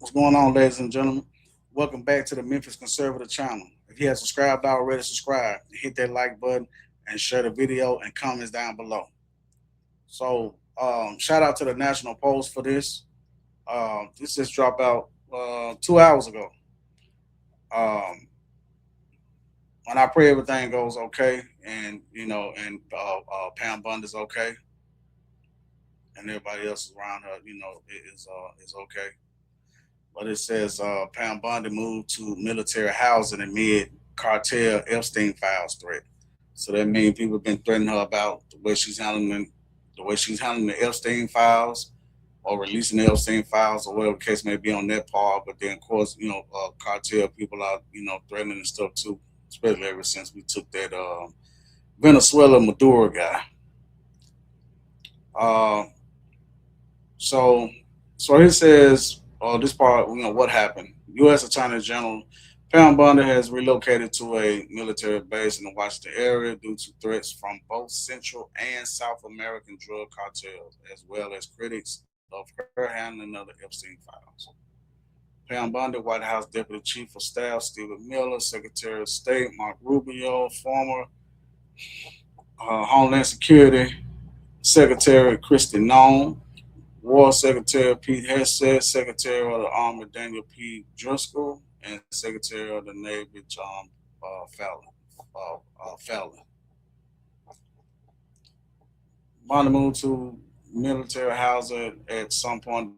What's going on, ladies and gentlemen? Welcome back to the Memphis Conservative channel. If you have subscribed already, subscribe, hit that like button, and share the video and comments down below. Shout out to the National Post for this. This just dropped out 2 hours ago. Um, and I pray everything goes okay, and Pam Bundy's okay, and everybody else around her, is okay. But it says Pam Bondi moved to military housing amid cartel Epstein files threat. So that means people have been threatening her about the way she's handling the Epstein files or releasing the Epstein files or whatever the case may be on that part. But then, of course, cartel people are threatening and stuff too, especially ever since we took that Venezuela Maduro guy. Uh, so so it says, this part, what happened. U.S. Attorney General Pam Bondi has relocated to a military base in the Washington area due to threats from both Central and South American drug cartels, as well as critics of her handling of the Epstein files. Pam Bondi, White House Deputy Chief of Staff Stephen Miller, Secretary of State Mark Rubio, former Homeland Security Secretary Kristi Noem, War Secretary Pete Hegseth, Secretary of the Army Daniel P. Driscoll, and Secretary of the Navy John Fallon. Fallon. Bond moved to military housing at some point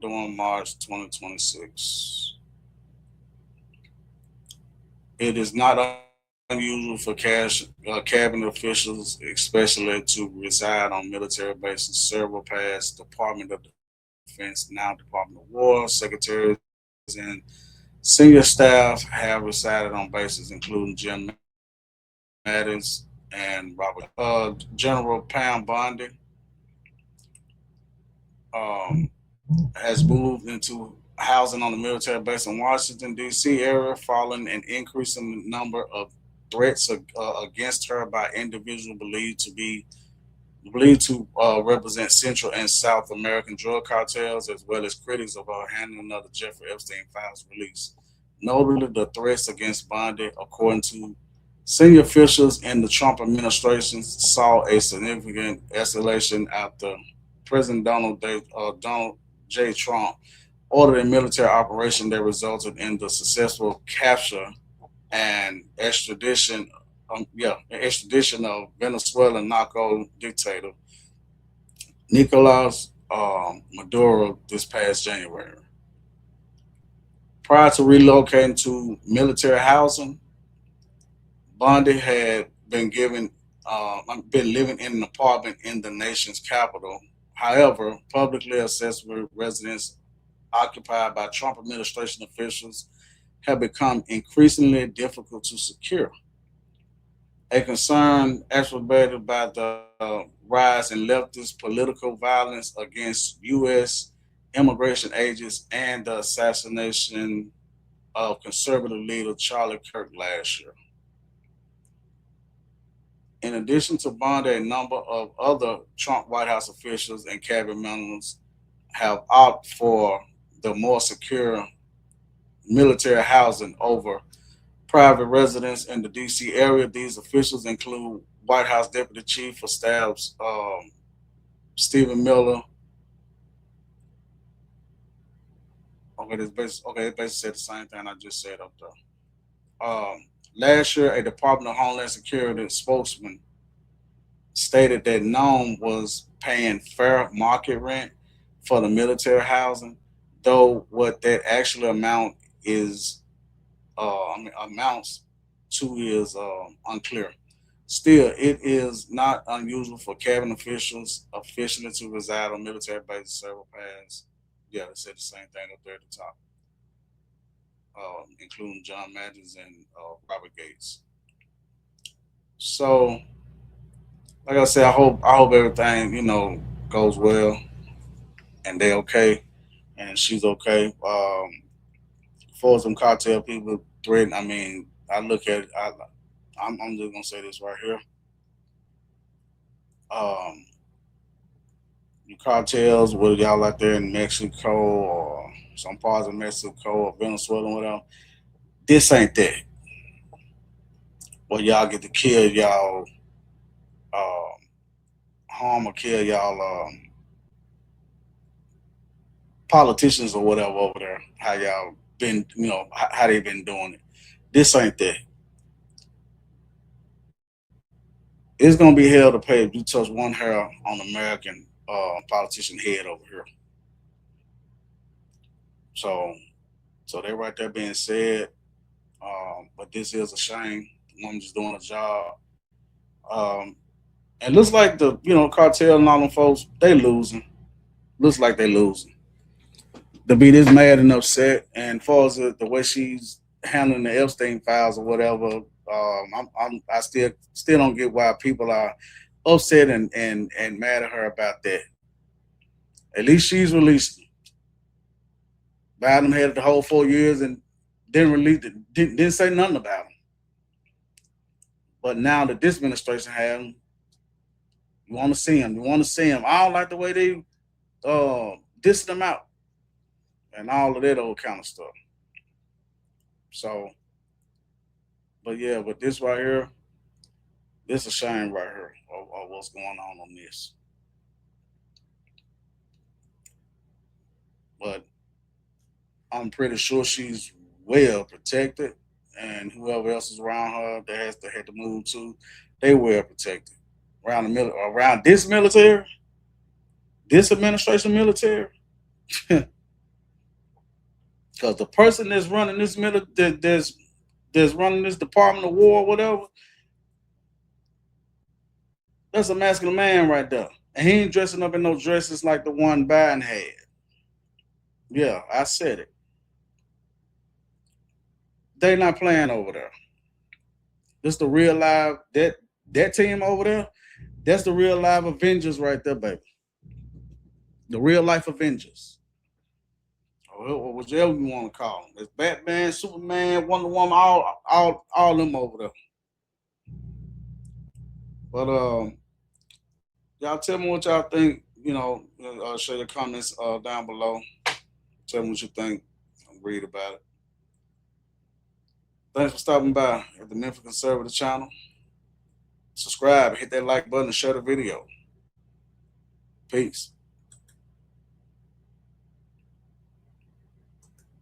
during March 2026. It is not unusual for cabinet officials, especially to reside on military bases. Several past Department of Defense, now Department of War, secretaries, and senior staff have resided on bases, including Jim Mattis and Robert Gates. General Pam Bondi um, has moved into housing on the military base in Washington, D.C. area following an increasing number of threats against her by individuals believed to represent Central and South American drug cartels, as well as critics of her handling of the Jeffrey Epstein files release. Notably, the threats against Bondi, according to senior officials in the Trump administration, saw a significant escalation after President Donald J. Trump ordered a military operation that resulted in the successful capture and extradition of Venezuelan narco dictator Nicolas Maduro this past January. Prior to relocating to military housing, Bondi had been living in an apartment in the nation's capital. However, publicly accessible residence occupied by Trump administration officials have become increasingly difficult to secure. A concern exacerbated by the rise in leftist political violence against U.S. immigration agents and the assassination of conservative leader Charlie Kirk last year. In addition to Bond, a number of other Trump White House officials and cabinet members have opted for the more secure military housing over private residence in the D.C. area. These officials include White House Deputy Chief of Staff's Stephen Miller. It basically said the same thing I just said up there. Last year, a Department of Homeland Security spokesman stated that Nome was paying fair market rent for the military housing, though what that actually is amounts to is unclear. Still, it is not unusual for cabinet officials officially to reside on military bases several past. Yeah, they said the same thing up there at the top, including John Mattis and Robert Gates. So, like I said, I hope everything goes well and they okay and she's okay. For some cartel people threaten, I mean, I look at it. I'm just gonna say this right here. You cartels, whether y'all out there in Mexico or some parts of Mexico or Venezuela, whatever. This ain't that. Where y'all get to kill y'all, um, harm or kill y'all politicians or whatever over there. How y'all been, how they been doing it. This ain't that. It's gonna be hell to pay if you touch one hair on American politician head over here. So, so they right there being said. But this is a shame. The woman's just doing a job. Um, and looks like the cartel and all them folks they losing. Looks like they losing. To be this mad and upset, and as far as the way she's handling the Epstein files or whatever, I still don't get why people are upset and mad at her about that. At least she's released. Biden had it the whole 4 years and didn't release it, didn't say nothing about him. But now that this administration has him, you want to see him. You want to see him. I don't like the way they diss them out and all of that old kind of stuff. So, but yeah, but this right here, this a shame right here of what's going on this. But I'm pretty sure she's well protected, and whoever else is around her that has to had to move to, they well protected. Around this military, this administration military, because the person that's running this that's running this Department of War, whatever, that's a masculine man right there, and he ain't dressing up in no dresses like the one Biden had. Yeah, I said it. They not playing over there. This the real live that team over there. That's the real live Avengers right there, baby. The real life Avengers, or whichever you want to call them. It's Batman, Superman, Wonder Woman, all them over there. But y'all tell me what y'all think. Share your comments down below. Tell me what you think. Read about it. Thanks for stopping by at the Memphis Conservative channel. Subscribe, hit that like button, and share the video. Peace.